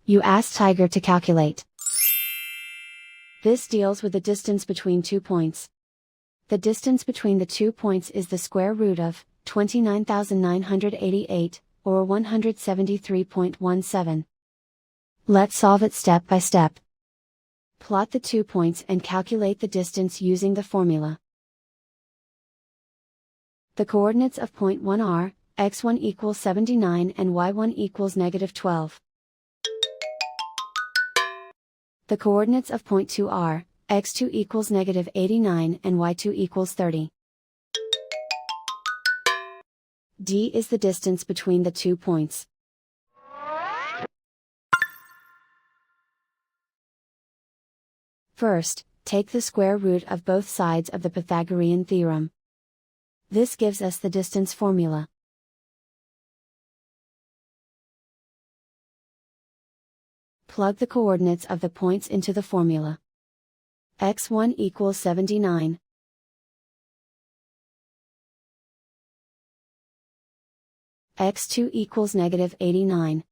You ask Tiger to calculate. This deals with the distance between 2 points. The distance between the 2 points is the square root of 29,988, or 173.17. Let's solve it step by step. Plot the 2 points and calculate the distance using the formula. The coordinates of point 1 are, x1 equals 79 and y1 equals -12. The coordinates of point 2 are, x2 equals -89 and y2 equals 30. D is the distance between the 2 points. First, take the square root of both sides of the Pythagorean theorem. This gives us the distance formula. Plug the coordinates of the points into the formula. x1 equals 79. x2 equals -89.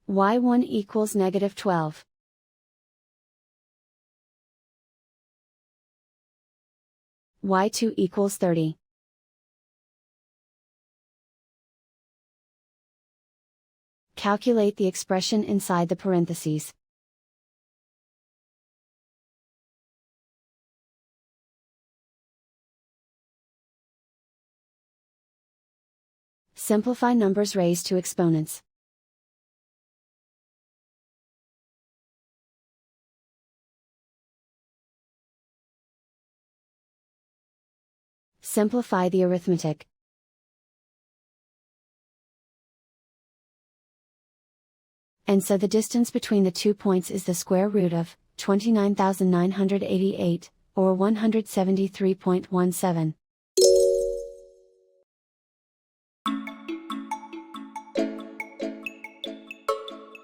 y1 equals -12. y2 equals 30. Calculate the expression inside the parentheses. Simplify numbers raised to exponents. Simplify the arithmetic. And so the distance between the 2 points is the square root of 29,988, or 173.17.